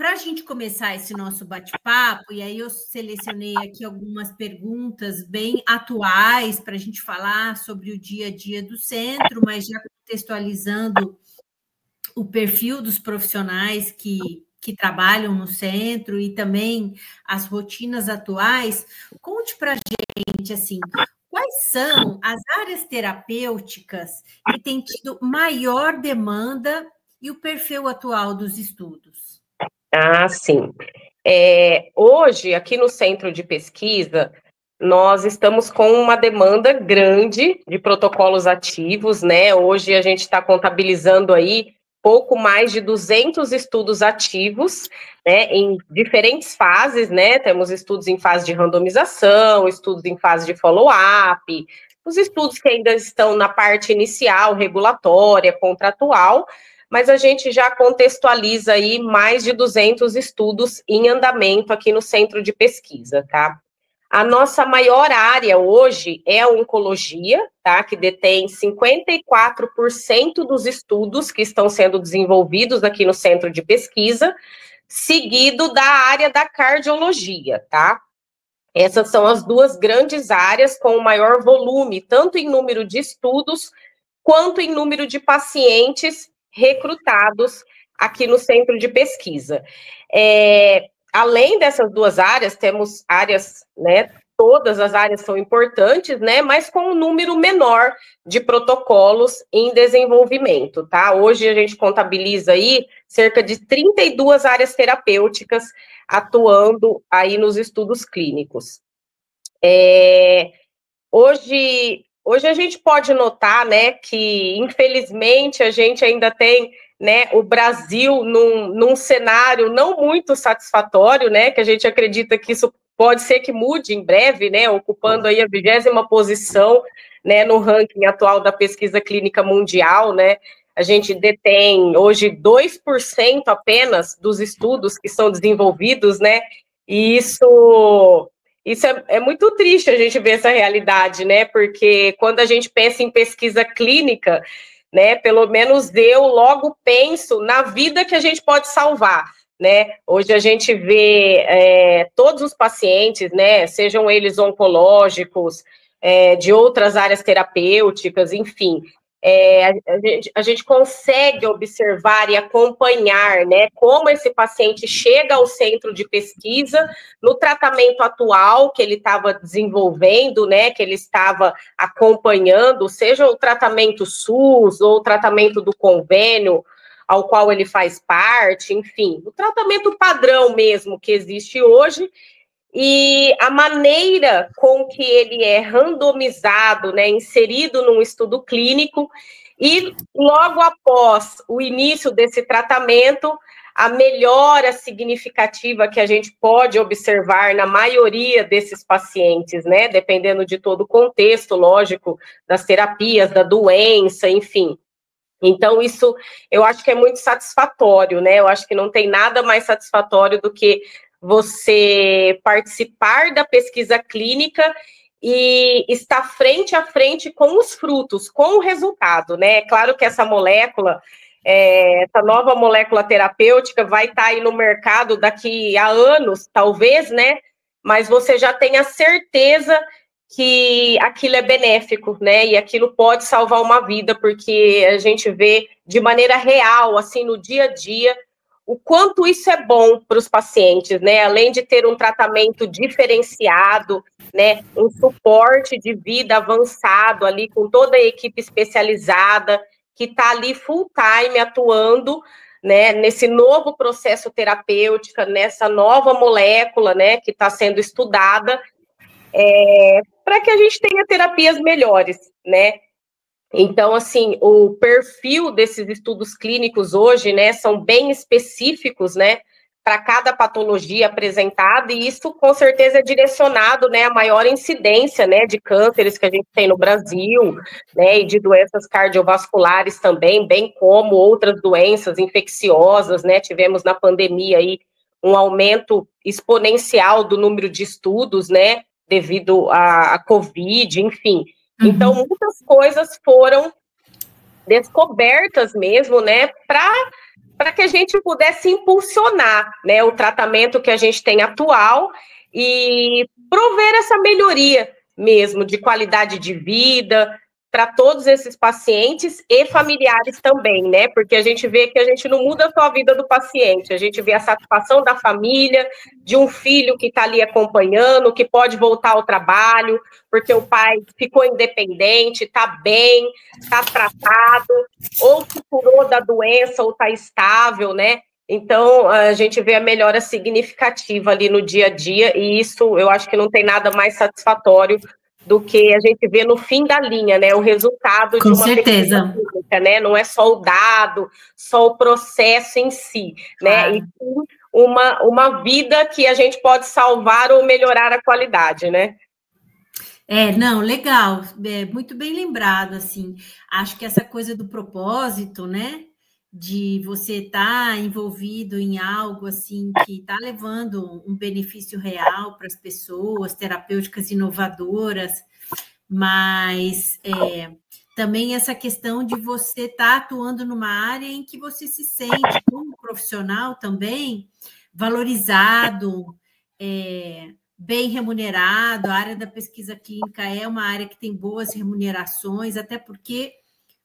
para a gente começar esse nosso bate-papo, e aí eu selecionei aqui algumas perguntas bem atuais para a gente falar sobre o dia a dia do centro, mas já contextualizando o perfil dos profissionais que trabalham no centro e também as rotinas atuais. Conte para a gente, assim, quais são as áreas terapêuticas que têm tido maior demanda e o perfil atual dos estudos? Ah, sim. Hoje, aqui no centro de pesquisa, nós estamos com uma demanda grande de protocolos ativos, né? Hoje a gente está contabilizando aí pouco mais de 200 estudos ativos, né, em diferentes fases, né? Temos estudos em fase de randomização, estudos em fase de follow-up, os estudos que ainda estão na parte inicial, regulatória, contratual, mas a gente já contextualiza aí mais de 200 estudos em andamento aqui no centro de pesquisa, tá? A nossa maior área hoje é a oncologia, tá? Que detém 54% dos estudos que estão sendo desenvolvidos aqui no centro de pesquisa, seguido da área da cardiologia, tá? Essas são as duas grandes áreas com o maior volume, tanto em número de estudos, quanto em número de pacientes recrutados aqui no centro de pesquisa. Além dessas duas áreas, temos áreas, né, todas as áreas são importantes, né, mas com um número menor de protocolos em desenvolvimento, tá? Hoje a gente contabiliza aí cerca de 32 áreas terapêuticas atuando aí nos estudos clínicos. Hoje a gente pode notar, né, que infelizmente a gente ainda tem, né, o Brasil num cenário não muito satisfatório, né, que a gente acredita que isso pode ser que mude em breve, né, ocupando aí a 20ª posição, né, no ranking atual da pesquisa clínica mundial, né. A gente detém hoje 2% apenas dos estudos que são desenvolvidos, né, e isso é muito triste a gente ver essa realidade, né? Porque quando a gente pensa em pesquisa clínica, né? Pelo menos eu logo penso na vida que a gente pode salvar, né? Hoje a gente vê todos os pacientes, né? Sejam eles oncológicos, de outras áreas terapêuticas, enfim. A gente consegue observar e acompanhar, né, como esse paciente chega ao centro de pesquisa no tratamento atual que ele estava desenvolvendo, né, que ele estava acompanhando, seja o tratamento SUS ou o tratamento do convênio ao qual ele faz parte, enfim, o tratamento padrão mesmo que existe hoje. E a maneira com que ele é randomizado, né, inserido num estudo clínico, e logo após o início desse tratamento, a melhora significativa que a gente pode observar na maioria desses pacientes, né, dependendo de todo o contexto, lógico, das terapias, da doença, enfim. Então, isso eu acho que é muito satisfatório, né? Eu acho que não tem nada mais satisfatório do que você participar da pesquisa clínica e estar frente a frente com os frutos, com o resultado, né? É claro que essa molécula, essa nova molécula terapêutica vai estar aí no mercado daqui a anos, talvez, né? Mas você já tem a certeza que aquilo é benéfico, né? E aquilo pode salvar uma vida, porque a gente vê de maneira real, assim, no dia a dia, o quanto isso é bom para os pacientes, né? Além de ter um tratamento diferenciado, né? Um suporte de vida avançado ali, com toda a equipe especializada, que está ali full time atuando, né? Nesse novo processo terapêutico, nessa nova molécula, né? Que está sendo estudada, para que a gente tenha terapias melhores, né? Então, assim, o perfil desses estudos clínicos hoje, né, são bem específicos, né, para cada patologia apresentada, e isso, com certeza, é direcionado, né, à maior incidência, né, de cânceres que a gente tem no Brasil, né, e de doenças cardiovasculares também, bem como outras doenças infecciosas, né, tivemos na pandemia aí um aumento exponencial do número de estudos, né, devido à Covid, enfim. Então, muitas coisas foram descobertas mesmo, né, para para que a gente pudesse impulsionar, né, o tratamento que a gente tem atual e prover essa melhoria mesmo de qualidade de vida para todos esses pacientes e familiares também, né? Porque a gente vê que a gente não muda só a vida do paciente, a gente vê a satisfação da família, de um filho que está ali acompanhando, que pode voltar ao trabalho, porque o pai ficou independente, está bem, está tratado, ou se curou da doença, ou está estável, né? Então, a gente vê a melhora significativa ali no dia a dia, e isso eu acho que não tem nada mais satisfatório do que a gente vê no fim da linha, né? O resultado de uma pesquisa clínica, né? Não é só o dado, só o processo em si, né? E sim uma vida que a gente pode salvar ou melhorar a qualidade, né? Não, legal, muito bem lembrado, assim, acho que essa coisa do propósito, né, de você estar envolvido em algo, assim, que está levando um benefício real para as pessoas, terapêuticas inovadoras, mas também essa questão de você estar atuando numa área em que você se sente, como profissional também, valorizado, bem remunerado. A área da pesquisa clínica é uma área que tem boas remunerações, até porque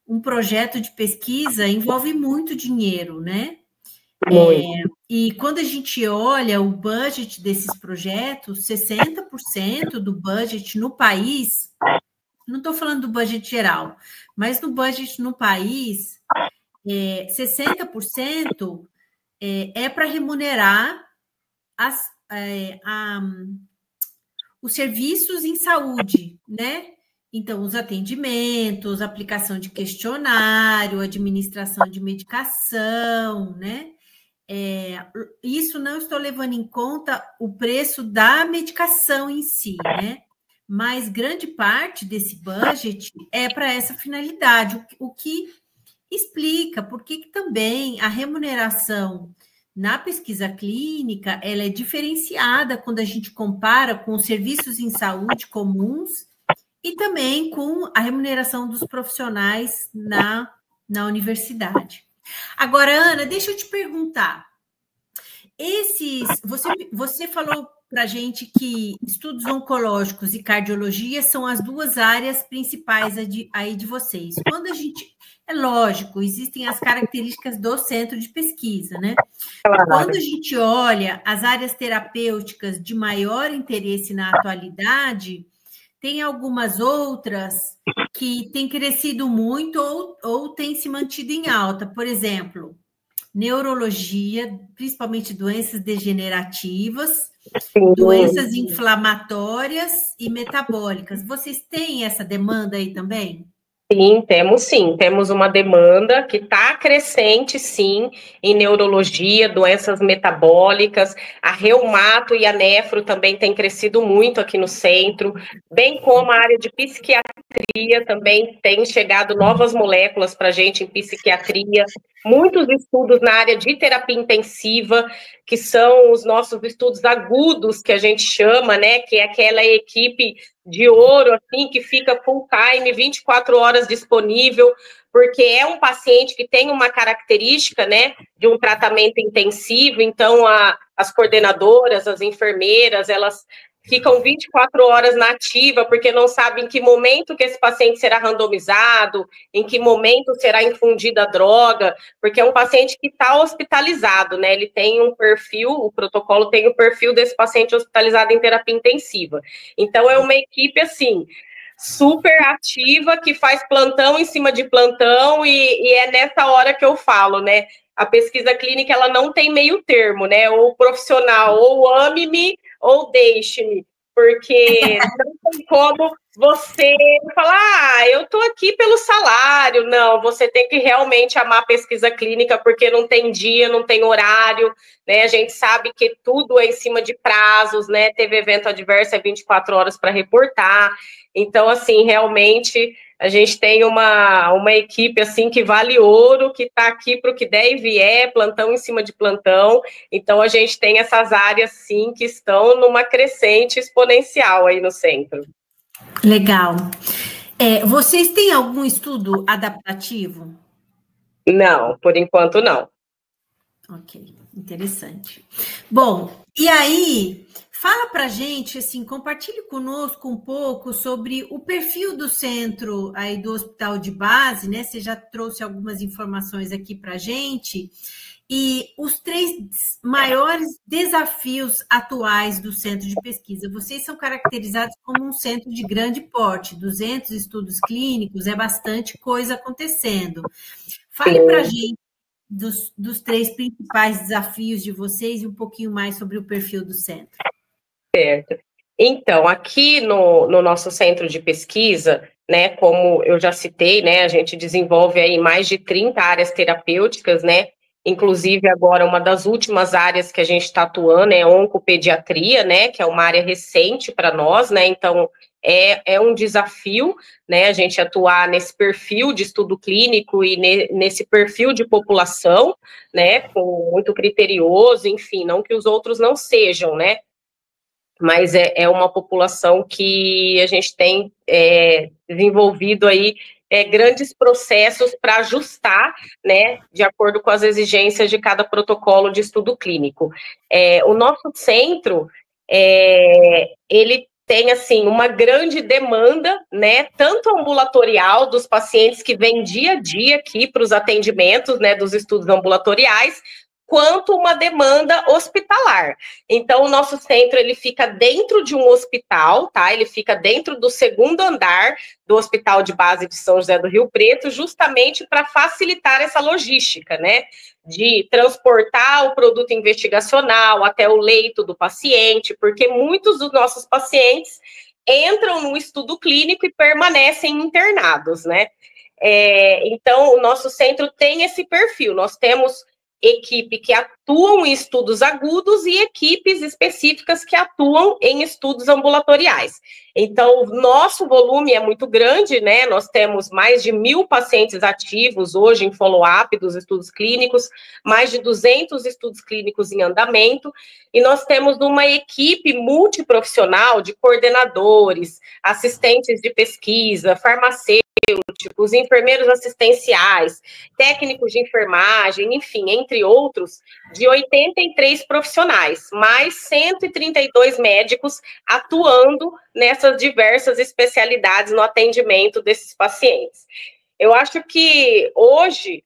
um projeto de pesquisa envolve muito dinheiro, né? E quando a gente olha o budget desses projetos, 60% do budget no país, não estou falando do budget geral, mas no budget no país, 60% é para remunerar os serviços em saúde, né? Então, os atendimentos, aplicação de questionário, administração de medicação, né? Isso não estou levando em conta o preço da medicação em si, né? Mas grande parte desse budget é para essa finalidade, o que explica por que também a remuneração na pesquisa clínica ela é diferenciada quando a gente compara com os serviços em saúde comuns e também com a remuneração dos profissionais na universidade. Agora, Ana, deixa eu te perguntar. Você falou para a gente que estudos oncológicos e cardiologia são as duas áreas principais aí de vocês. Quando a gente... É lógico, existem as características do centro de pesquisa, né? Claro. Quando a gente olha as áreas terapêuticas de maior interesse na atualidade, tem algumas outras que têm crescido muito ou têm se mantido em alta. Por exemplo, neurologia, principalmente doenças degenerativas, doenças inflamatórias e metabólicas. Vocês têm essa demanda aí também? Sim, temos uma demanda que está crescente, sim, em neurologia, doenças metabólicas, a reumato e a nefro também tem crescido muito aqui no centro, bem como a área de psiquiatria também tem chegado novas moléculas para a gente em psiquiatria, muitos estudos na área de terapia intensiva, que são os nossos estudos agudos, que a gente chama, né, que é aquela equipe de ouro, assim, que fica full time, 24 horas disponível, porque é um paciente que tem uma característica, né, de um tratamento intensivo, então as coordenadoras, as enfermeiras, elas ficam 24 horas na ativa, porque não sabem em que momento que esse paciente será randomizado, em que momento será infundida a droga, porque é um paciente que está hospitalizado, né? Ele tem um perfil, o protocolo tem o perfil desse paciente hospitalizado em terapia intensiva. Então, é uma equipe, assim, super ativa, que faz plantão em cima de plantão, e é nessa hora que eu falo, né? A pesquisa clínica, ela não tem meio termo, né? Ou profissional, ou ame-me, ou deixe-me, porque não tem como você falar, eu estou aqui pelo salário. Não, você tem que realmente amar a pesquisa clínica, porque não tem dia, não tem horário, né? A gente sabe que tudo é em cima de prazos, né? Teve evento adverso, é 24 horas para reportar. Então, assim, realmente a gente tem uma equipe assim que vale ouro, que está aqui para o que der e vier, plantão em cima de plantão. Então, a gente tem essas áreas, sim, que estão numa crescente exponencial aí no centro. Legal. Vocês têm algum estudo adaptativo? Não, por enquanto não. Ok, interessante. Bom, e aí, fala para a gente, assim, compartilhe conosco um pouco sobre o perfil do centro aí do Hospital de Base, né? Você já trouxe algumas informações aqui para a gente. E os 3 maiores desafios atuais do centro de pesquisa. Vocês são caracterizados como um centro de grande porte, 200 estudos clínicos, é bastante coisa acontecendo. Fale para a gente dos 3 principais desafios de vocês e um pouquinho mais sobre o perfil do centro. Certo. Então, aqui no nosso centro de pesquisa, né, como eu já citei, né, a gente desenvolve aí mais de 30 áreas terapêuticas, né, inclusive agora uma das últimas áreas que a gente está atuando é oncopediatria, né, que é uma área recente para nós, né, então é um desafio, né, a gente atuar nesse perfil de estudo clínico e nesse perfil de população, né, com muito criterioso, enfim, não que os outros não sejam, né, mas é uma população que a gente tem desenvolvido aí grandes processos para ajustar, né, de acordo com as exigências de cada protocolo de estudo clínico. O nosso centro, ele tem, assim, uma grande demanda, né, tanto ambulatorial dos pacientes que vêm dia a dia aqui para os atendimentos, né, dos estudos ambulatoriais, quanto uma demanda hospitalar. Então, o nosso centro, ele fica dentro de um hospital, tá? Ele fica dentro do 2º andar do Hospital de Base de São José do Rio Preto, justamente para facilitar essa logística, né? De transportar o produto investigacional até o leito do paciente, porque muitos dos nossos pacientes entram no estudo clínico e permanecem internados, né? Então, o nosso centro tem esse perfil. Nós temos equipe que atuam em estudos agudos e equipes específicas que atuam em estudos ambulatoriais. Então, o nosso volume é muito grande, né? Nós temos mais de 1.000 pacientes ativos hoje em follow-up dos estudos clínicos, mais de 200 estudos clínicos em andamento, e nós temos uma equipe multiprofissional de coordenadores, assistentes de pesquisa, farmacêuticos, enfermeiros assistenciais, técnicos de enfermagem, enfim, entre outros, de 83 profissionais, mais 132 médicos atuando nessas diversas especialidades no atendimento desses pacientes. Eu acho que hoje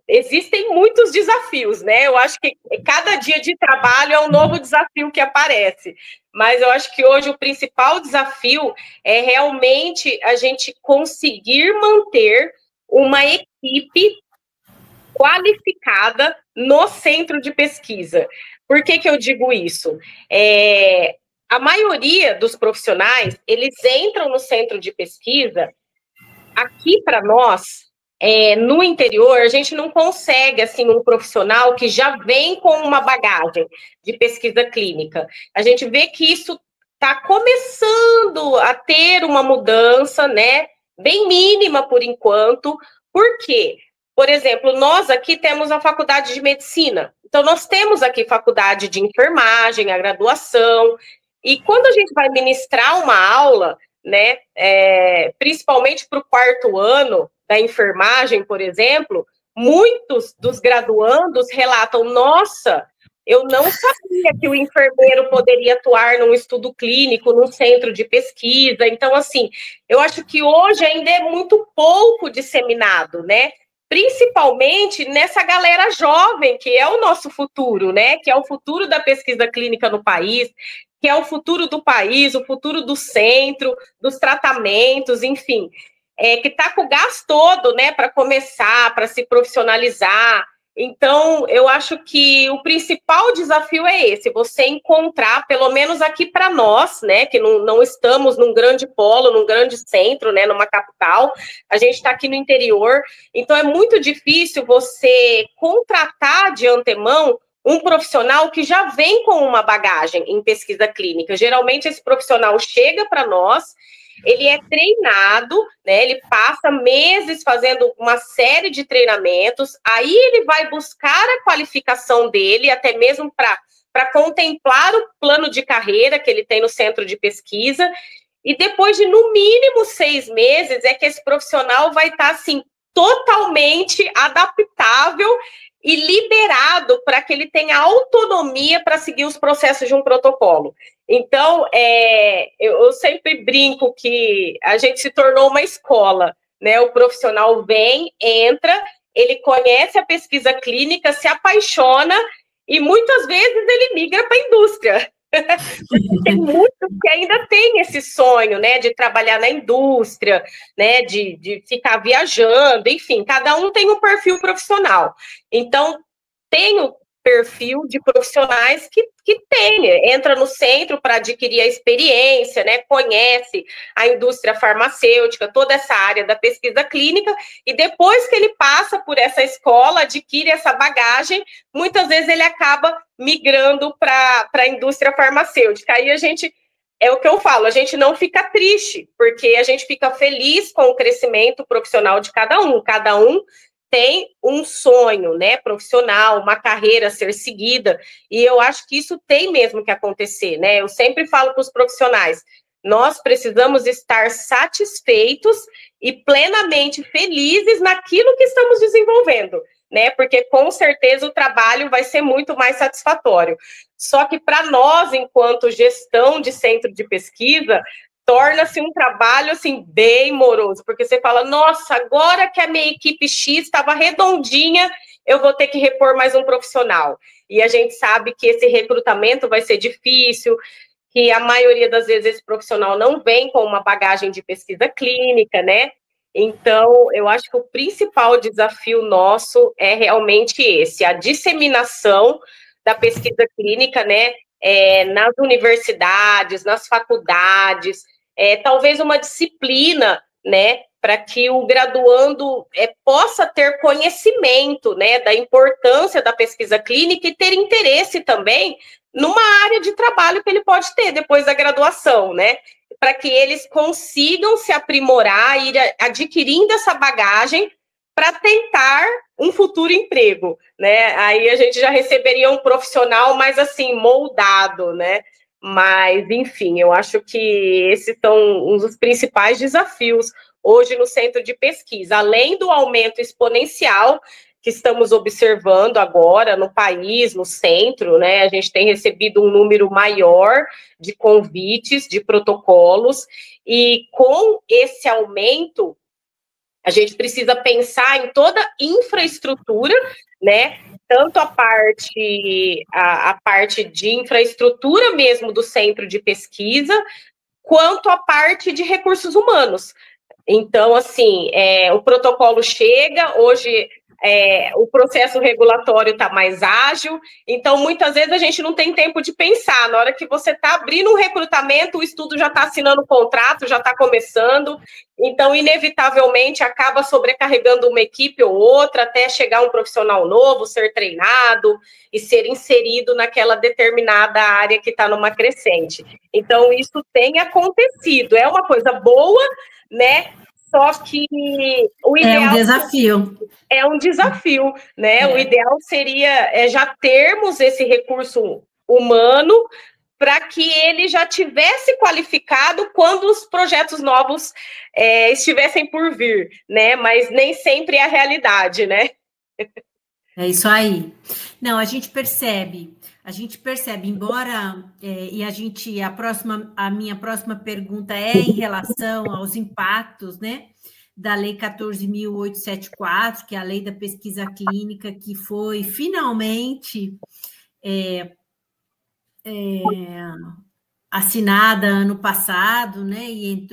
existem muitos desafios, né? Eu acho que cada dia de trabalho é um novo desafio que aparece. Mas eu acho que hoje o principal desafio é realmente a gente conseguir manter uma equipe qualificada no centro de pesquisa. Por que eu digo isso? A maioria dos profissionais, eles entram no centro de pesquisa, aqui para nós, no interior, a gente não consegue, assim, um profissional que já vem com uma bagagem de pesquisa clínica. A gente vê que isso está começando a ter uma mudança, né, bem mínima por enquanto. Por quê? Por exemplo, nós aqui temos a faculdade de medicina, então nós temos aqui faculdade de enfermagem, a graduação, e quando a gente vai ministrar uma aula, né, principalmente para o 4º ano da enfermagem, por exemplo, muitos dos graduandos relatam, nossa, eu não sabia que o enfermeiro poderia atuar num estudo clínico, num centro de pesquisa. Então, assim, eu acho que hoje ainda é muito pouco disseminado, né? Principalmente nessa galera jovem, que é o nosso futuro, né? Que é o futuro da pesquisa clínica no país, que é o futuro do país, o futuro do centro, dos tratamentos, enfim, que está com o gás todo, né, para começar, para se profissionalizar. Então, eu acho que o principal desafio é esse, você encontrar, pelo menos aqui para nós, né, que não estamos num grande polo, num grande centro, né, numa capital, a gente está aqui no interior, então é muito difícil você contratar de antemão um profissional que já vem com uma bagagem em pesquisa clínica. Geralmente, esse profissional chega para nós, ele é treinado, né? Ele passa meses fazendo uma série de treinamentos, aí ele vai buscar a qualificação dele, até mesmo para contemplar o plano de carreira que ele tem no centro de pesquisa, e depois de, no mínimo, 6 meses, é que esse profissional vai estar, assim, totalmente adaptável e liberado para que ele tenha autonomia para seguir os processos de um protocolo. Então, eu sempre brinco que a gente se tornou uma escola, né? O profissional vem, entra, ele conhece a pesquisa clínica, se apaixona e muitas vezes ele migra para a indústria. Tem muitos que ainda têm esse sonho, né, de trabalhar na indústria, né, de ficar viajando, enfim, cada um tem um perfil profissional. Então, tem o perfil de profissionais que entra no centro para adquirir a experiência, né, conhece a indústria farmacêutica, toda essa área da pesquisa clínica, e depois que ele passa por essa escola, adquire essa bagagem, muitas vezes ele acaba migrando para a indústria farmacêutica. Aí é o que eu falo, a gente não fica triste, porque a gente fica feliz com o crescimento profissional de cada um tem um sonho, né, profissional, uma carreira a ser seguida, e eu acho que isso tem mesmo que acontecer, né? Eu sempre falo para os profissionais, nós precisamos estar satisfeitos e plenamente felizes naquilo que estamos desenvolvendo, né? Porque com certeza o trabalho vai ser muito mais satisfatório. Só que para nós, enquanto gestão de centro de pesquisa, torna-se um trabalho, assim, bem moroso, porque você fala, nossa, agora que a minha equipe X estava redondinha, eu vou ter que repor mais um profissional. E a gente sabe que esse recrutamento vai ser difícil, que a maioria das vezes esse profissional não vem com uma bagagem de pesquisa clínica, né? Então, eu acho que o principal desafio nosso é realmente esse, a disseminação da pesquisa clínica, né? Nas universidades, nas faculdades, talvez uma disciplina, né, para que o graduando possa ter conhecimento, né, da importância da pesquisa clínica e ter interesse também numa área de trabalho que ele pode ter depois da graduação, né, para que eles consigam se aprimorar, ir adquirindo essa bagagem para tentar um futuro emprego, né? Aí a gente já receberia um profissional mais assim, moldado, né? Mas, enfim, eu acho que esses são um dos principais desafios hoje no centro de pesquisa, além do aumento exponencial que estamos observando agora no país, no centro, né? A gente tem recebido um número maior de convites, de protocolos, e com esse aumento, a gente precisa pensar em toda a infraestrutura, né? Tanto a parte de infraestrutura mesmo do centro de pesquisa, quanto a parte de recursos humanos. Então, assim, o protocolo chega, hoje o processo regulatório está mais ágil, então muitas vezes a gente não tem tempo de pensar. Na hora que você está abrindo um recrutamento, o estudo já está assinando o contrato, já está começando, então inevitavelmente acaba sobrecarregando uma equipe ou outra até chegar um profissional novo, ser treinado e ser inserido naquela determinada área que está numa crescente. Então isso tem acontecido, é uma coisa boa, né? Só que o ideal... É um desafio. É um desafio, né? O ideal seria já termos esse recurso humano para que ele já tivesse qualificado quando os projetos novos estivessem por vir, né? Mas nem sempre é a realidade, né? É isso aí. Não, a gente percebe, embora, a minha próxima pergunta é em relação aos impactos, né, da Lei 14.874, que é a Lei da Pesquisa Clínica, que foi finalmente assinada ano passado, né, e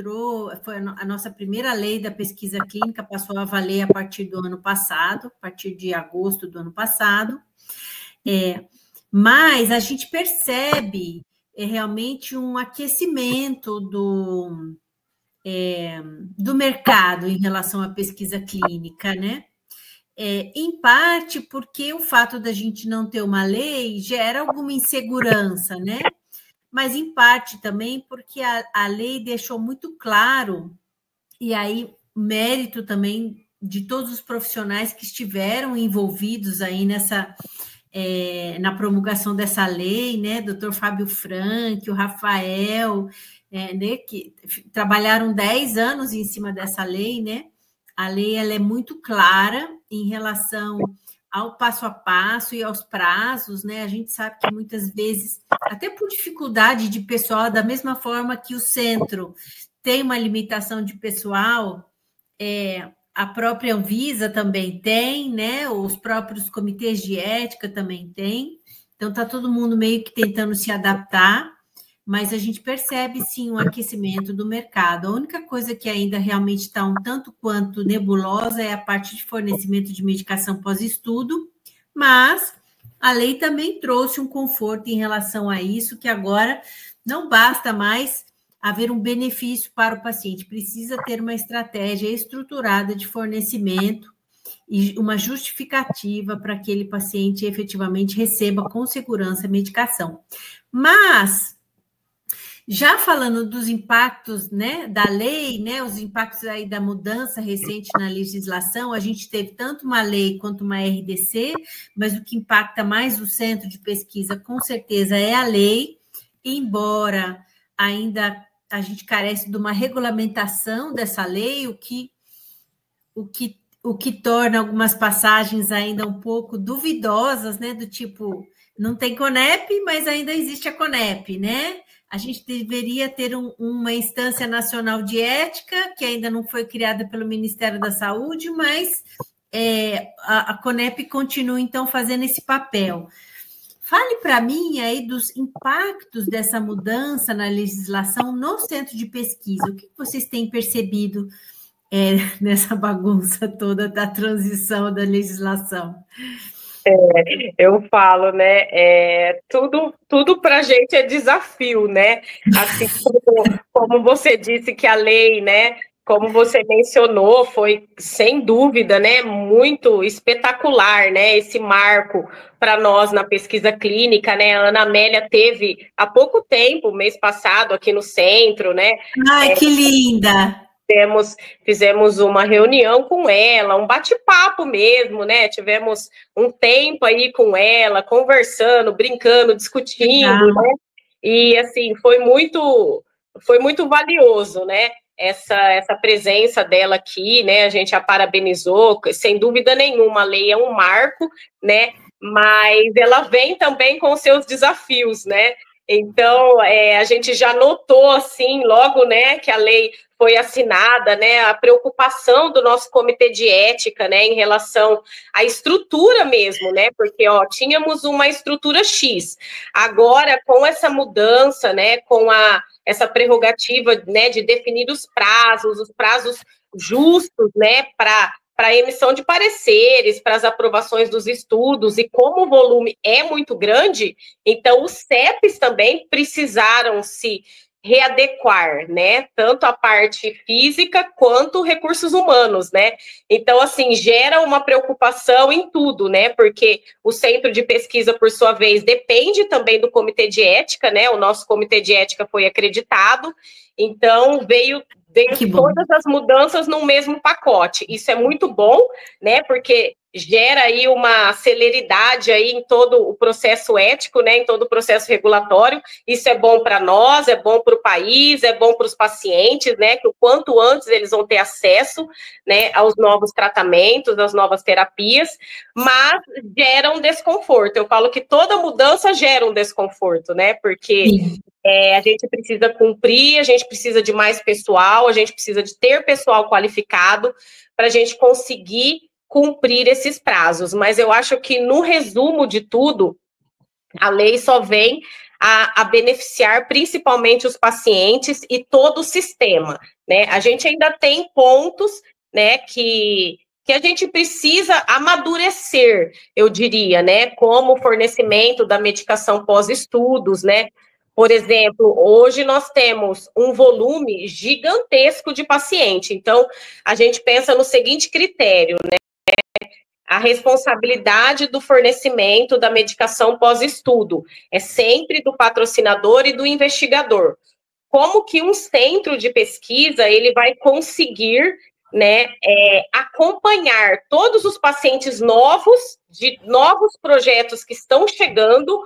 foi a nossa primeira lei da pesquisa clínica, passou a valer a partir do ano passado, a partir de agosto do ano passado, mas a gente percebe realmente um aquecimento do mercado em relação à pesquisa clínica, né? Em parte porque o fato da gente não ter uma lei gera alguma insegurança, né? Mas em parte também porque a lei deixou muito claro, e aí mérito também de todos os profissionais que estiveram envolvidos aí na promulgação dessa lei, né? Dr. Fábio Frank, o Rafael, né, que trabalharam 10 anos em cima dessa lei, né? A lei ela é muito clara em relação ao passo a passo e aos prazos, né? A gente sabe que muitas vezes, até por dificuldade de pessoal, da mesma forma que o centro tem uma limitação de pessoal, a própria Anvisa também tem, né? Os próprios comitês de ética também têm. Então, está todo mundo meio que tentando se adaptar, mas a gente percebe, sim, um aquecimento do mercado. A única coisa que ainda realmente está um tanto quanto nebulosa é a parte de fornecimento de medicação pós-estudo, mas a lei também trouxe um conforto em relação a isso, que agora não basta mais haver um benefício para o paciente, precisa ter uma estratégia estruturada de fornecimento e uma justificativa para que aquele paciente efetivamente receba com segurança a medicação. Mas, já falando dos impactos, né, da lei, né, os impactos aí da mudança recente na legislação, a gente teve tanto uma lei quanto uma RDC, mas o que impacta mais o centro de pesquisa, com certeza, é a lei, embora ainda a gente carece de uma regulamentação dessa lei, o que torna algumas passagens ainda um pouco duvidosas, né, do tipo, não tem CONEP, mas ainda existe a CONEP, né? A gente deveria ter uma instância nacional de ética, que ainda não foi criada pelo Ministério da Saúde, mas a CONEP continua, então, fazendo esse papel. Fale para mim aí dos impactos dessa mudança na legislação no centro de pesquisa. O que vocês têm percebido nessa bagunça toda da transição da legislação? Eu falo, né? Tudo para a gente é desafio, né? Assim como você disse que a lei, né? Como você mencionou, foi sem dúvida, né? Muito espetacular, né? Esse marco para nós na pesquisa clínica, né? A Ana Amélia teve há pouco tempo, mês passado, aqui no centro, né? Ai, que linda! Fizemos uma reunião com ela, um bate-papo mesmo, né? Tivemos um tempo aí com ela, conversando, brincando, discutindo, né? E assim, foi muito valioso, né? Essa presença dela aqui, né? A gente a parabenizou, sem dúvida nenhuma, a lei é um marco, né? Mas ela vem também com seus desafios, né? Então, a gente já notou, assim, logo, né, que a lei foi assinada, né, a preocupação do nosso comitê de ética, né, em relação à estrutura mesmo, né, porque, tínhamos uma estrutura X. Agora, com essa mudança, né, com essa prerrogativa, né, de definir os prazos justos, né, para a emissão de pareceres, para as aprovações dos estudos, e como o volume é muito grande, então os CEPs também precisaram se readequar, né, tanto a parte física quanto recursos humanos, né, então, assim, gera uma preocupação em tudo, né, porque o centro de pesquisa, por sua vez, depende também do comitê de ética, né, o nosso comitê de ética foi acreditado, então veio todas as mudanças no mesmo pacote. Isso é muito bom, né? Porque gera aí uma celeridade aí em todo o processo ético, né? Em todo o processo regulatório. Isso é bom para nós, é bom para o país, é bom para os pacientes, né? Que o quanto antes eles vão ter acesso, né, aos novos tratamentos, às novas terapias, mas gera um desconforto. Eu falo que toda mudança gera um desconforto, né? Porque a gente precisa cumprir, a gente precisa de mais pessoal, a gente precisa de ter pessoal qualificado para a gente conseguir cumprir esses prazos. Mas eu acho que, no resumo de tudo, a lei só vem a beneficiar principalmente os pacientes e todo o sistema, né? A gente ainda tem pontos, né, que a gente precisa amadurecer, eu diria, né, como o fornecimento da medicação pós-estudos, né? Por exemplo, hoje nós temos um volume gigantesco de paciente, então a gente pensa no seguinte critério, né? A responsabilidade do fornecimento da medicação pós-estudo é sempre do patrocinador e do investigador. Como que um centro de pesquisa ele vai conseguir, né, acompanhar todos os pacientes novos, de novos projetos que estão chegando,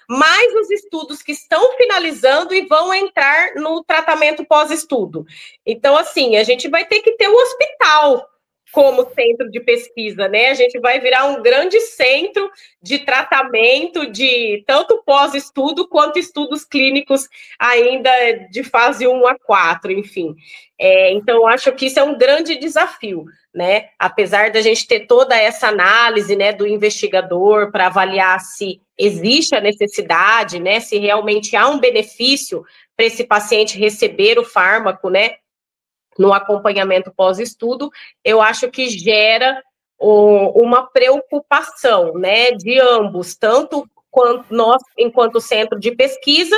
mais os estudos que estão finalizando e vão entrar no tratamento pós-estudo? Então, assim, a gente vai ter que ter um hospital, como centro de pesquisa, né? A gente vai virar um grande centro de tratamento de tanto pós-estudo quanto estudos clínicos ainda de fase 1 a 4, enfim. Então, acho que isso é um grande desafio, né? Apesar da gente ter toda essa análise, né, do investigador para avaliar se existe a necessidade, né, se realmente há um benefício para esse paciente receber o fármaco, né, no acompanhamento pós-estudo, eu acho que gera uma preocupação, né, de ambos, tanto quanto nós, enquanto centro de pesquisa,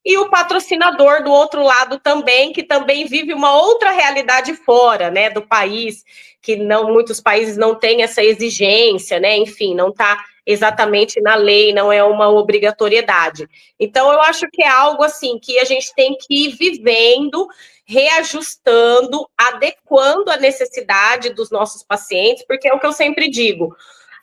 e o patrocinador do outro lado também, que também vive uma outra realidade fora, né, do país, que muitos países não têm essa exigência, né, enfim, não está exatamente na lei, não é uma obrigatoriedade. Então, eu acho que é algo assim que a gente tem que ir vivendo, reajustando, adequando a necessidade dos nossos pacientes, porque é o que eu sempre digo,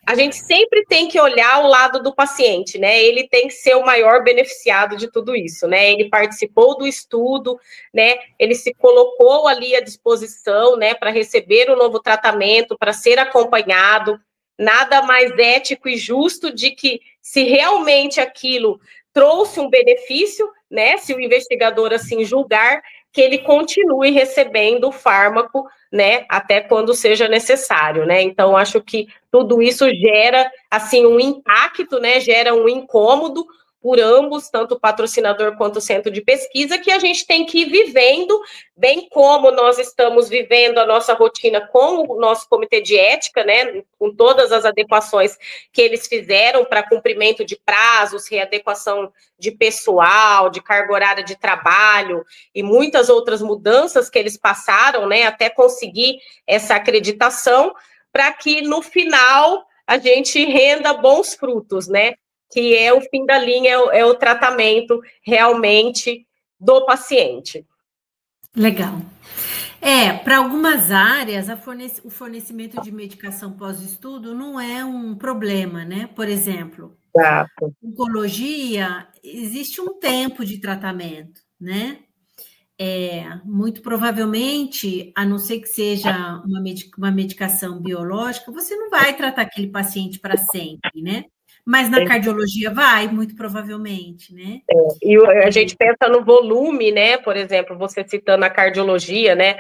a gente sempre tem que olhar o lado do paciente, né? Ele tem que ser o maior beneficiado de tudo isso, né? Ele participou do estudo, né? Ele se colocou ali à disposição, né, para receber o novo tratamento, para ser acompanhado. Nada mais ético e justo de que, se realmente aquilo trouxe um benefício, né? Se o investigador assim julgar, que ele continue recebendo o fármaco, né, até quando seja necessário, né? Então, acho que tudo isso gera, assim, um impacto, né, gera um incômodo por ambos, tanto o patrocinador quanto o centro de pesquisa, que a gente tem que ir vivendo, bem como nós estamos vivendo a nossa rotina com o nosso comitê de ética, né, com todas as adequações que eles fizeram para cumprimento de prazos, readequação de pessoal, de carga horária de trabalho e muitas outras mudanças que eles passaram, né, até conseguir essa acreditação, para que no final a gente renda bons frutos, né? Que é o fim da linha, é o tratamento realmente do paciente. Legal. Para algumas áreas, o fornecimento de medicação pós-estudo não é um problema, né? Por exemplo, oncologia, existe um tempo de tratamento, né? Muito provavelmente, a não ser que seja uma medicação biológica, você não vai tratar aquele paciente para sempre, né? Mas na cardiologia vai, muito provavelmente, né? E a gente pensa no volume, né? Por exemplo, você citando a cardiologia, né?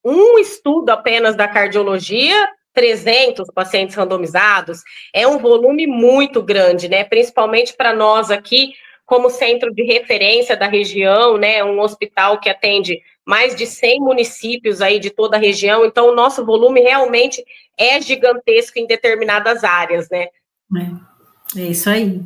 Um estudo apenas da cardiologia, 300 pacientes randomizados, é um volume muito grande, né? Principalmente para nós aqui, como centro de referência da região, né? Um hospital que atende mais de 100 municípios aí de toda a região, então o nosso volume realmente é gigantesco em determinadas áreas, né? É isso aí.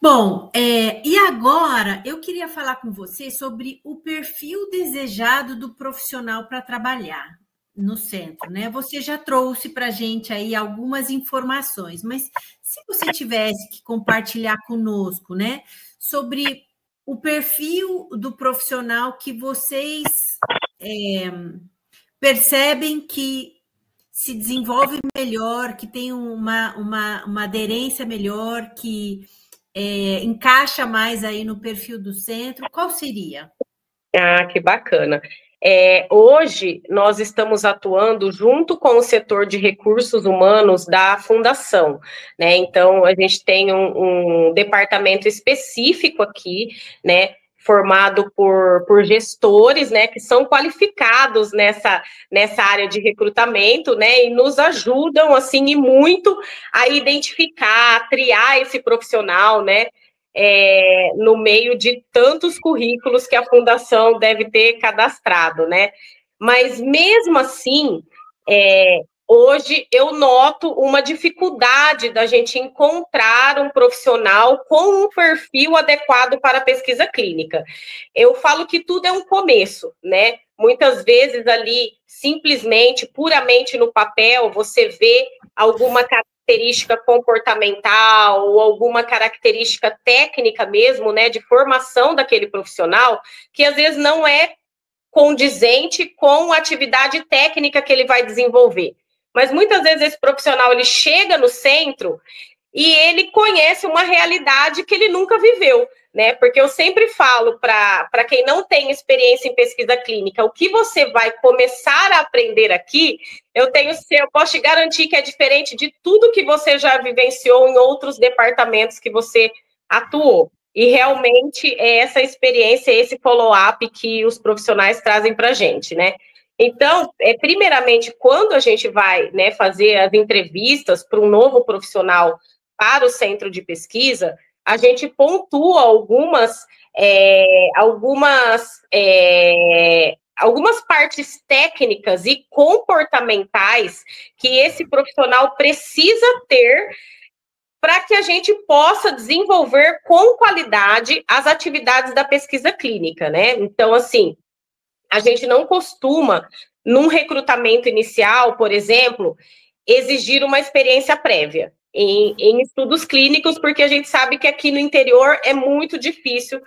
Bom, e agora eu queria falar com você sobre o perfil desejado do profissional para trabalhar no centro, né? Você já trouxe para a gente aí algumas informações, mas se você tivesse que compartilhar conosco, né, sobre o perfil do profissional que vocês percebem que se desenvolve melhor, que tem uma aderência melhor, que encaixa mais aí no perfil do centro, qual seria? Que bacana. Hoje, nós estamos atuando junto com o setor de recursos humanos da Fundação, né? Então, a gente tem um departamento específico aqui, né? Formado por gestores, né, que são qualificados nessa área de recrutamento, né, e nos ajudam, assim, e muito a identificar, a triar esse profissional, né, no meio de tantos currículos que a Fundação deve ter cadastrado, né, mas mesmo assim, hoje eu noto uma dificuldade da gente encontrar um profissional com um perfil adequado para a pesquisa clínica. Eu falo que tudo é um começo, né? Muitas vezes ali, simplesmente, puramente no papel, você vê alguma característica comportamental ou alguma característica técnica mesmo, né, de formação daquele profissional, que às vezes não é condizente com a atividade técnica que ele vai desenvolver. Mas muitas vezes esse profissional, ele chega no centro e ele conhece uma realidade que ele nunca viveu, né? Porque eu sempre falo para quem não tem experiência em pesquisa clínica, o que você vai começar a aprender aqui, eu posso te garantir que é diferente de tudo que você já vivenciou em outros departamentos que você atuou. E realmente é essa experiência, esse follow-up que os profissionais trazem para a gente, né? Então, primeiramente, quando a gente vai, né, fazer as entrevistas para um novo profissional para o centro de pesquisa, a gente pontua algumas partes técnicas e comportamentais que esse profissional precisa ter para que a gente possa desenvolver com qualidade as atividades da pesquisa clínica, né? Então, assim, a gente não costuma, num recrutamento inicial, por exemplo, exigir uma experiência prévia em estudos clínicos, porque a gente sabe que aqui no interior é muito difícil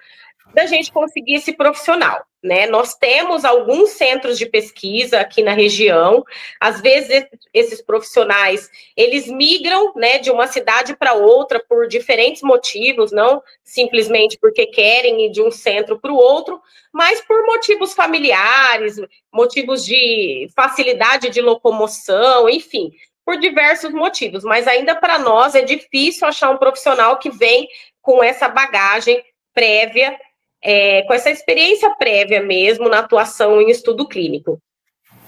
da gente conseguir esse profissional, né? Nós temos alguns centros de pesquisa aqui na região, às vezes esses profissionais, eles migram, né, de uma cidade para outra por diferentes motivos, não simplesmente porque querem ir de um centro para o outro, mas por motivos familiares, motivos de facilidade de locomoção, enfim, por diversos motivos, mas ainda para nós é difícil achar um profissional que vem com essa bagagem prévia, com essa experiência prévia mesmo na atuação em estudo clínico.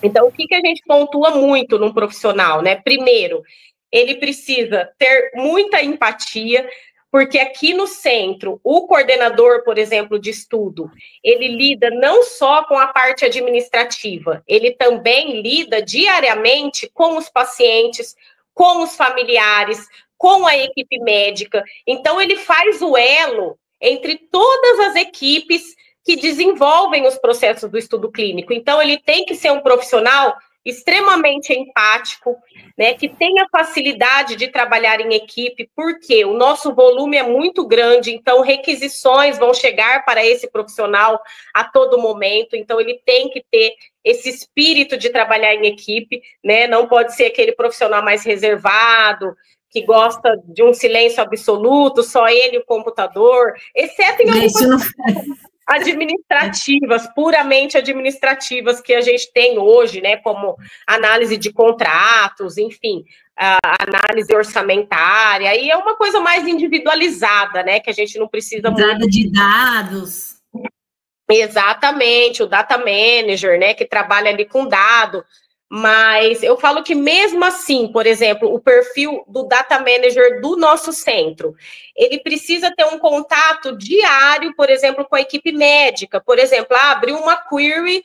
Então, o que a gente pontua muito num profissional, né? Primeiro, ele precisa ter muita empatia, porque aqui no centro, o coordenador, por exemplo, de estudo, ele lida não só com a parte administrativa, ele também lida diariamente com os pacientes, com os familiares, com a equipe médica. Então, ele faz o elo entre todas as equipes que desenvolvem os processos do estudo clínico. Então, ele tem que ser um profissional extremamente empático, né, que tenha facilidade de trabalhar em equipe, porque o nosso volume é muito grande, então requisições vão chegar para esse profissional a todo momento, então ele tem que ter esse espírito de trabalhar em equipe, né, não pode ser aquele profissional mais reservado, que gosta de um silêncio absoluto, só ele e o computador, exceto em algumas administrativas, puramente administrativas que a gente tem hoje, né, como análise de contratos, enfim, análise orçamentária, aí é uma coisa mais individualizada, né, que a gente não precisa muito de dados. Exatamente, o data manager, né, que trabalha ali com dado. Mas eu falo que mesmo assim, por exemplo, o perfil do data manager do nosso centro, ele precisa ter um contato diário, por exemplo, com a equipe médica. Por exemplo, abrir uma query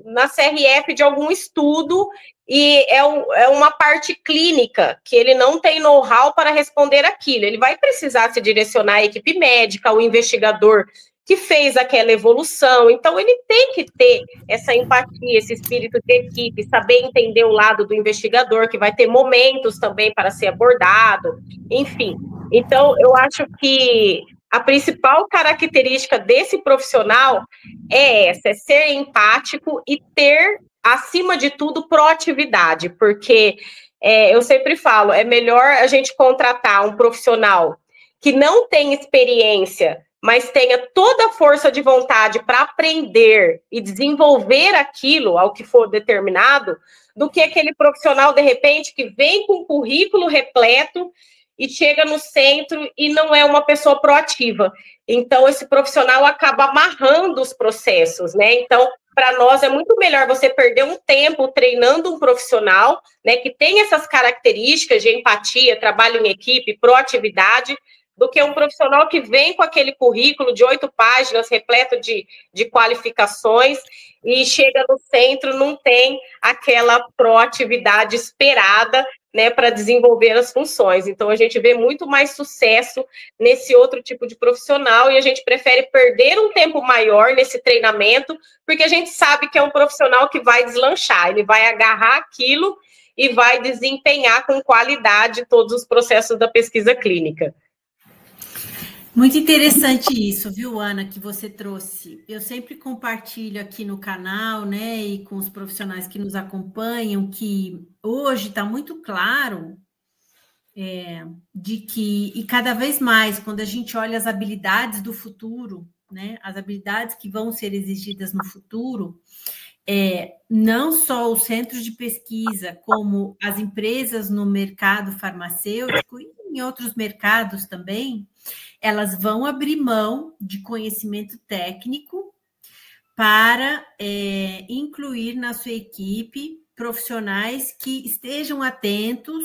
na CRF de algum estudo e é uma parte clínica, que ele não tem know-how para responder aquilo. Ele vai precisar se direcionar à equipe médica, ao investigador que fez aquela evolução, então ele tem que ter essa empatia, esse espírito de equipe, saber entender o lado do investigador, que vai ter momentos também para ser abordado, enfim. Então, eu acho que a principal característica desse profissional é essa, é ser empático e ter, acima de tudo, proatividade, porque eu sempre falo, é melhor a gente contratar um profissional que não tem experiência, mas tenha toda a força de vontade para aprender e desenvolver aquilo ao que for determinado, do que aquele profissional, de repente, que vem com o currículo repleto e chega no centro e não é uma pessoa proativa. Então, esse profissional acaba amarrando os processos, né? Então, para nós é muito melhor você perder um tempo treinando um profissional, né, que tem essas características de empatia, trabalho em equipe, proatividade, do que um profissional que vem com aquele currículo de 8 páginas, repleto de qualificações, e chega no centro, não tem aquela proatividade esperada, né, para desenvolver as funções. Então, a gente vê muito mais sucesso nesse outro tipo de profissional, e a gente prefere perder um tempo maior nesse treinamento, porque a gente sabe que é um profissional que vai deslanchar, ele vai agarrar aquilo e vai desempenhar com qualidade todos os processos da pesquisa clínica. Muito interessante isso, viu, Ana, que você trouxe. Eu sempre compartilho aqui no canal, né, e com os profissionais que nos acompanham, que hoje está muito claro de que, e cada vez mais, quando a gente olha as habilidades do futuro, né, as habilidades que vão ser exigidas no futuro, não só os centros de pesquisa, como as empresas no mercado farmacêutico e em outros mercados também, elas vão abrir mão de conhecimento técnico para incluir na sua equipe profissionais que estejam atentos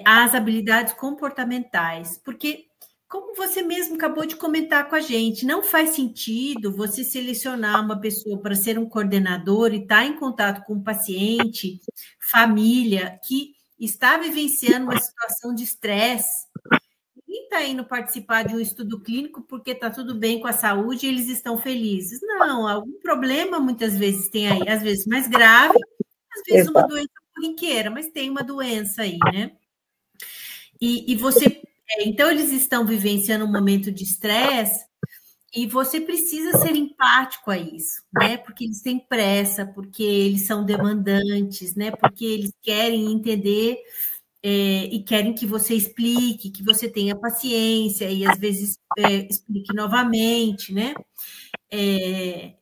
às habilidades comportamentais, porque, como você mesmo acabou de comentar com a gente, não faz sentido você selecionar uma pessoa para ser um coordenador e estar em contato com um paciente, família, que está vivenciando uma situação de estresse, e está indo participar de um estudo clínico porque está tudo bem com a saúde e eles estão felizes. Não, algum problema muitas vezes tem aí, às vezes mais grave, às vezes uma doença corriqueira, mas tem uma doença aí, né? E você... Então, eles estão vivenciando um momento de estresse e você precisa ser empático a isso, né? Porque eles têm pressa, porque eles são demandantes, né? Porque eles querem entender e querem que você explique, que você tenha paciência e, às vezes, explique novamente, né?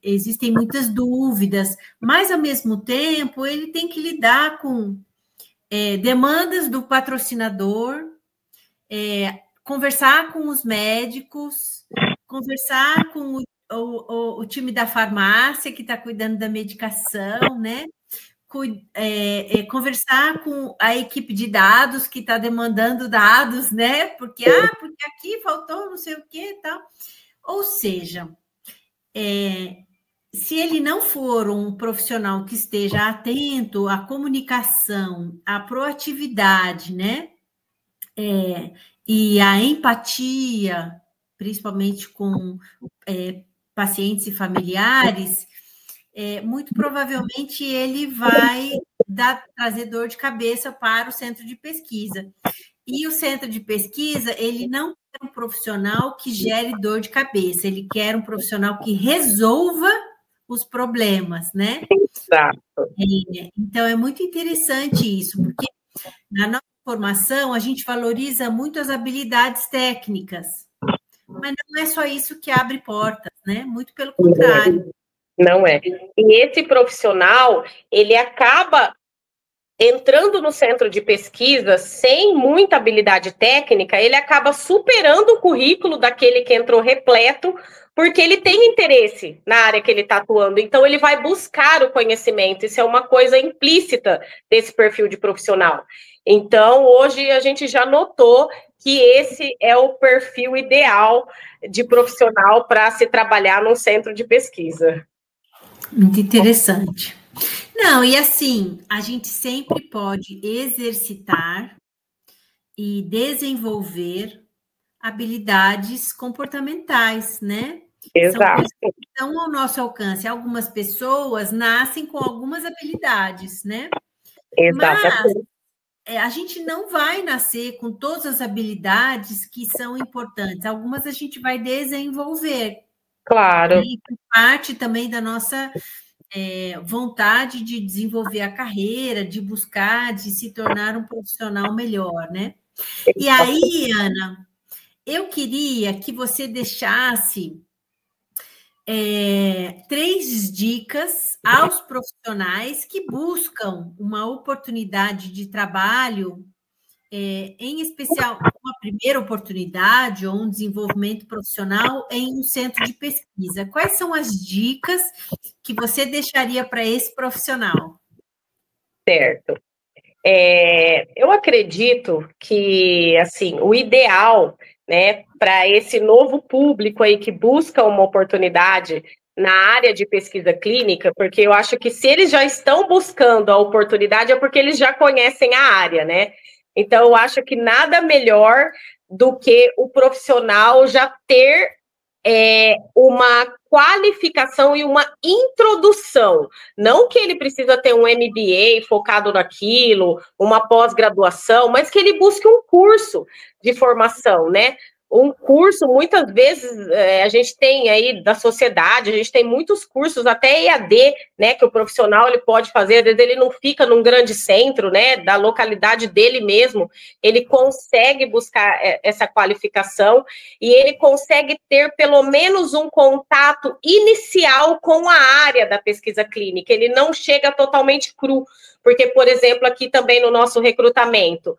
Existem muitas dúvidas, mas, ao mesmo tempo, ele tem que lidar com demandas do patrocinador, conversar com os médicos, conversar com o time da farmácia que está cuidando da medicação, né? Conversar com a equipe de dados que está demandando dados, né? Porque aqui faltou não sei o que e tal. Ou seja, se ele não for um profissional que esteja atento à comunicação, à proatividade, né? E a empatia, principalmente com pacientes e familiares, muito provavelmente ele vai trazer dor de cabeça para o centro de pesquisa. E o centro de pesquisa, ele não quer um profissional que gere dor de cabeça, ele quer um profissional que resolva os problemas, né? Exato. Então, é muito interessante isso, porque na nossa formação, a gente valoriza muito as habilidades técnicas, mas não é só isso que abre portas, né? Muito pelo contrário. Não é. E esse profissional, ele acaba entrando no centro de pesquisa sem muita habilidade técnica, ele acaba superando o currículo daquele que entrou repleto, porque ele tem interesse na área que ele está atuando, então ele vai buscar o conhecimento, isso é uma coisa implícita desse perfil de profissional. Então, hoje a gente já notou que esse é o perfil ideal de profissional para se trabalhar num centro de pesquisa. Muito interessante. Não, e assim, a gente sempre pode exercitar e desenvolver habilidades comportamentais, né? Exato. São coisas que estão ao nosso alcance. Algumas pessoas nascem com algumas habilidades, né? Exatamente. Mas a gente não vai nascer com todas as habilidades que são importantes. Algumas a gente vai desenvolver. Claro. E parte também da nossa vontade de desenvolver a carreira, de buscar, de se tornar um profissional melhor, né? E aí, Ana, eu queria que você deixasse 3 dicas aos profissionais que buscam uma oportunidade de trabalho, em especial uma primeira oportunidade ou um desenvolvimento profissional em um centro de pesquisa. Quais são as dicas que você deixaria para esse profissional? Certo. Eu acredito que, assim, o ideal, né, para esse novo público aí que busca uma oportunidade na área de pesquisa clínica, porque eu acho que se eles já estão buscando a oportunidade é porque eles já conhecem a área, né? Então, eu acho que nada melhor do que o profissional já ter uma qualificação e uma introdução. Não que ele precisa ter um MBA focado naquilo, uma pós-graduação, mas que ele busque um curso de formação, né? um curso, muitas vezes, a gente tem aí da sociedade, a gente tem muitos cursos, até EAD, né, que o profissional ele pode fazer, às vezes ele não fica num grande centro, né, da localidade dele mesmo, ele consegue buscar essa qualificação e ele consegue ter pelo menos um contato inicial com a área da pesquisa clínica, ele não chega totalmente cru, porque, por exemplo, aqui também no nosso recrutamento,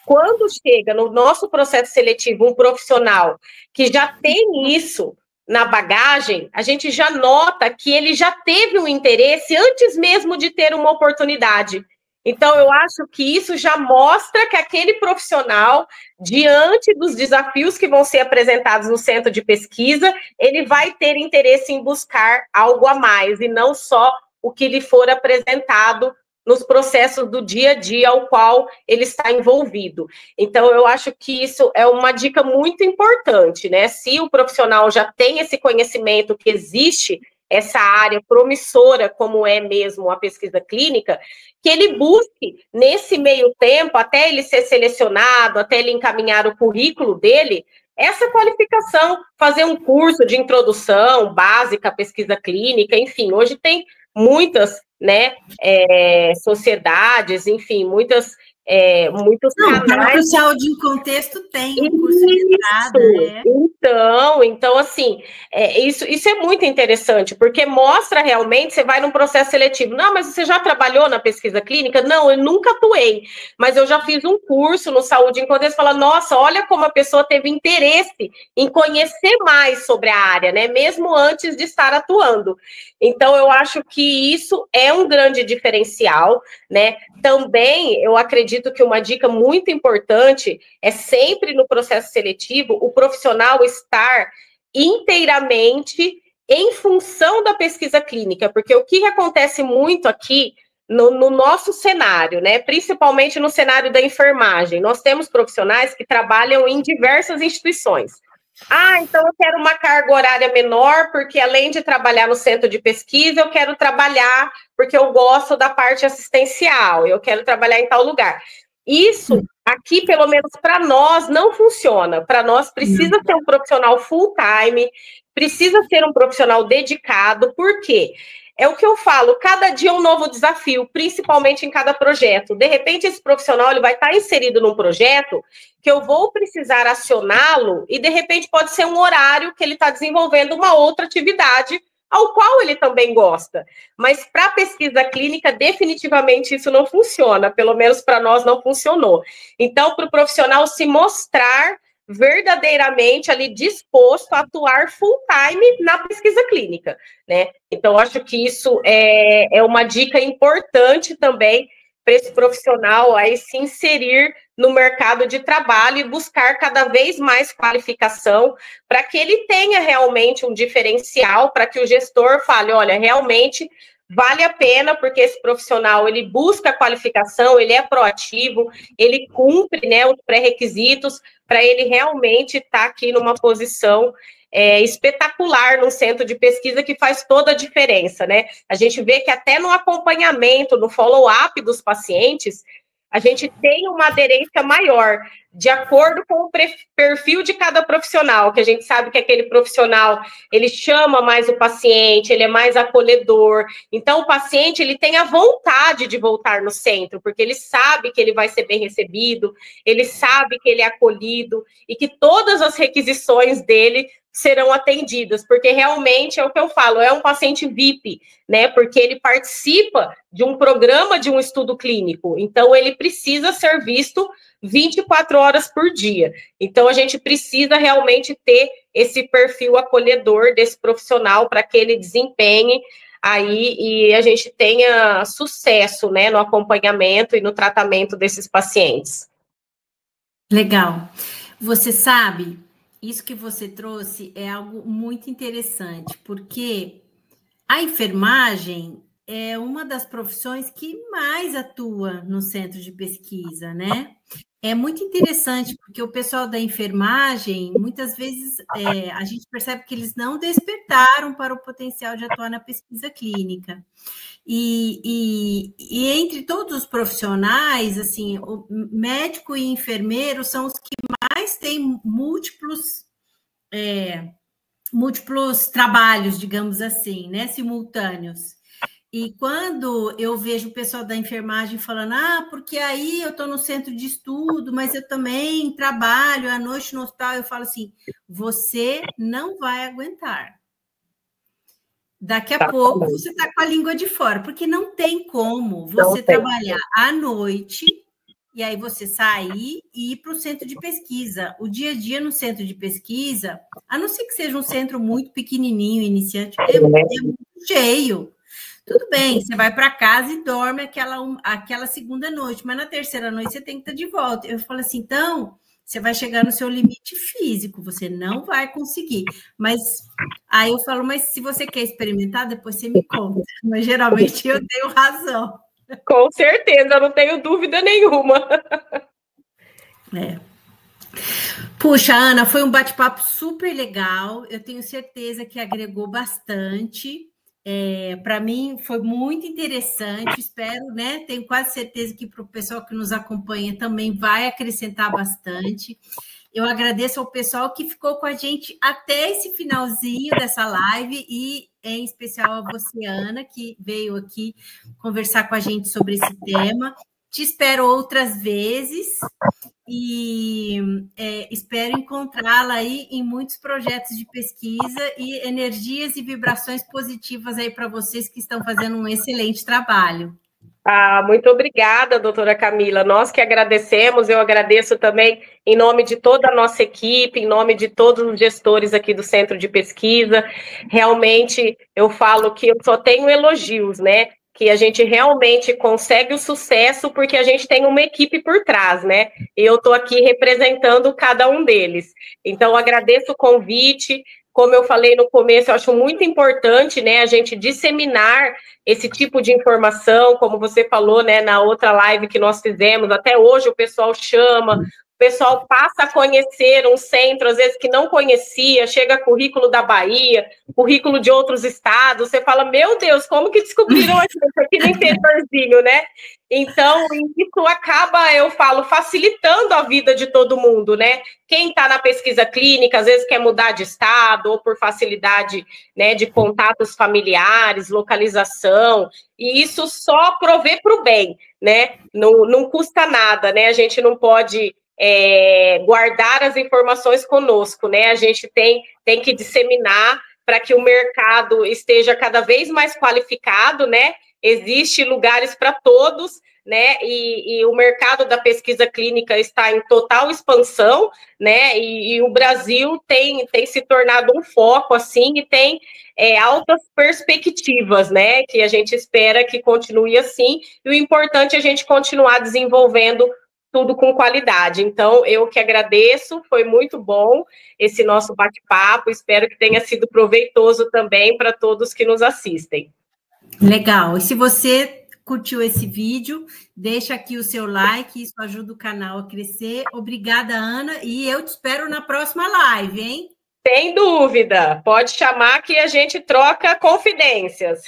quando chega no nosso processo seletivo um profissional que já tem isso na bagagem, a gente já nota que ele já teve um interesse antes mesmo de ter uma oportunidade. Então, eu acho que isso já mostra que aquele profissional, diante dos desafios que vão ser apresentados no centro de pesquisa, ele vai ter interesse em buscar algo a mais, e não só o que lhe for apresentado nos processos do dia a dia ao qual ele está envolvido. Então, eu acho que isso é uma dica muito importante, né? Se o profissional já tem esse conhecimento que existe essa área promissora, como é mesmo a pesquisa clínica, que ele busque, nesse meio tempo, até ele ser selecionado, até ele encaminhar o currículo dele, essa qualificação, fazer um curso de introdução básica à pesquisa clínica, enfim, hoje tem muitas, né, sociedades, enfim, muitos canais. O Saúde em Contexto tem um curso de entrada, né? Então, assim, isso é muito interessante, porque mostra realmente, você vai num processo seletivo, não, mas você já trabalhou na pesquisa clínica? Não, eu nunca atuei, mas eu já fiz um curso no Saúde em Contexto, fala, nossa, olha como a pessoa teve interesse em conhecer mais sobre a área, né, mesmo antes de estar atuando. Então, eu acho que isso é um grande diferencial, né? Também, eu acredito que uma dica muito importante é sempre no processo seletivo o profissional estar inteiramente em função da pesquisa clínica, porque o que acontece muito aqui no nosso cenário, né? Principalmente no cenário da enfermagem, nós temos profissionais que trabalham em diversas instituições. Então eu quero uma carga horária menor, porque além de trabalhar no centro de pesquisa, eu quero trabalhar porque eu gosto da parte assistencial, eu quero trabalhar em tal lugar. Isso aqui, pelo menos para nós, não funciona. Para nós, precisa ser um profissional full-time, precisa ser um profissional dedicado, por quê? É o que eu falo, cada dia é um novo desafio, principalmente em cada projeto. De repente, esse profissional ele vai estar inserido num projeto que eu vou precisar acioná-lo e, de repente, pode ser um horário que ele está desenvolvendo uma outra atividade ao qual ele também gosta. Mas para a pesquisa clínica, definitivamente isso não funciona, pelo menos para nós não funcionou. Então, para o profissional se mostrar verdadeiramente ali disposto a atuar full time na pesquisa clínica, né? Então, acho que isso é uma dica importante também para esse profissional aí se inserir no mercado de trabalho e buscar cada vez mais qualificação para que ele tenha realmente um diferencial, para que o gestor fale, olha, realmente vale a pena, porque esse profissional, ele busca qualificação, ele é proativo, ele cumpre, né, os pré-requisitos para ele realmente estar aqui numa posição espetacular no centro de pesquisa, que faz toda a diferença, né? A gente vê que até no acompanhamento, no follow-up dos pacientes, a gente tem uma aderência maior, de acordo com o perfil de cada profissional, que a gente sabe que aquele profissional, ele chama mais o paciente, ele é mais acolhedor. Então, o paciente, ele tem a vontade de voltar no centro, porque ele sabe que ele vai ser bem recebido, ele sabe que ele é acolhido e que todas as requisições dele serão atendidas, porque realmente é o que eu falo, é um paciente VIP, né? Porque ele participa de um programa de um estudo clínico, então ele precisa ser visto 24 horas por dia. Então a gente precisa realmente ter esse perfil acolhedor desse profissional para que ele desempenhe aí e a gente tenha sucesso, né, no acompanhamento e no tratamento desses pacientes. Legal. Você sabe, isso que você trouxe é algo muito interessante, porque a enfermagem é uma das profissões que mais atua no centro de pesquisa, né? É muito interessante, porque o pessoal da enfermagem, muitas vezes, a gente percebe que eles não despertaram para o potencial de atuar na pesquisa clínica. E entre todos os profissionais, assim, o médico e enfermeiro são os que mas tem múltiplos trabalhos, digamos assim, né, simultâneos. E quando eu vejo o pessoal da enfermagem falando, porque aí eu estou no centro de estudo, mas eu também trabalho à noite no hospital, eu falo assim, você não vai aguentar. Daqui a pouco você está com a língua de fora, porque não tem como você trabalhar à noite e aí você sair e ir para o centro de pesquisa. O dia a dia no centro de pesquisa, a não ser que seja um centro muito pequenininho, iniciante, é muito cheio. Tudo bem, você vai para casa e dorme aquela segunda noite, mas na terceira noite você tem que estar de volta. Eu falo assim, então, você vai chegar no seu limite físico, você não vai conseguir. Mas aí eu falo, mas se você quer experimentar, depois você me conta. Mas geralmente eu tenho razão. Com certeza, eu não tenho dúvida nenhuma. Puxa, Ana, foi um bate-papo super legal. Eu tenho certeza que agregou bastante. Para mim foi muito interessante, espero, né? Tenho quase certeza que para o pessoal que nos acompanha também vai acrescentar bastante. Eu agradeço ao pessoal que ficou com a gente até esse finalzinho dessa live e, em especial, a você, Ana, que veio aqui conversar com a gente sobre esse tema. Te espero outras vezes e espero encontrá-la aí em muitos projetos de pesquisa e energias e vibrações positivas aí para vocês que estão fazendo um excelente trabalho. Muito obrigada, doutora Camila. Nós que agradecemos, eu agradeço também em nome de toda a nossa equipe, em nome de todos os gestores aqui do Centro de Pesquisa. Realmente, eu falo que eu só tenho elogios, né? Que a gente realmente consegue o sucesso porque a gente tem uma equipe por trás, né? E eu estou aqui representando cada um deles. Então, agradeço o convite. Como eu falei no começo, eu acho muito importante, né, a gente disseminar esse tipo de informação, como você falou, né, na outra live que nós fizemos, até hoje o pessoal chama, o pessoal passa a conhecer um centro, às vezes, que não conhecia, chega currículo da Bahia, currículo de outros estados, você fala, meu Deus, como que descobriram aqui no interiorzinho, né? Então, isso acaba, eu falo, facilitando a vida de todo mundo, né? Quem está na pesquisa clínica, às vezes quer mudar de estado, ou por facilidade, né, de contatos familiares, localização, e isso só provê para o bem, né? Não custa nada, né? A gente não pode guardar as informações conosco, né? A gente tem que disseminar para que o mercado esteja cada vez mais qualificado, né? Existem lugares para todos, né? E o mercado da pesquisa clínica está em total expansão, né? E o Brasil tem se tornado um foco, assim, e tem altas perspectivas, né? Que a gente espera que continue assim. E o importante é a gente continuar desenvolvendo tudo com qualidade. Então, eu que agradeço, foi muito bom esse nosso bate-papo, espero que tenha sido proveitoso também para todos que nos assistem. Legal, e se você curtiu esse vídeo, deixa aqui o seu like, isso ajuda o canal a crescer. Obrigada, Ana, e eu te espero na próxima live, hein? Sem dúvida, pode chamar que a gente troca confidências.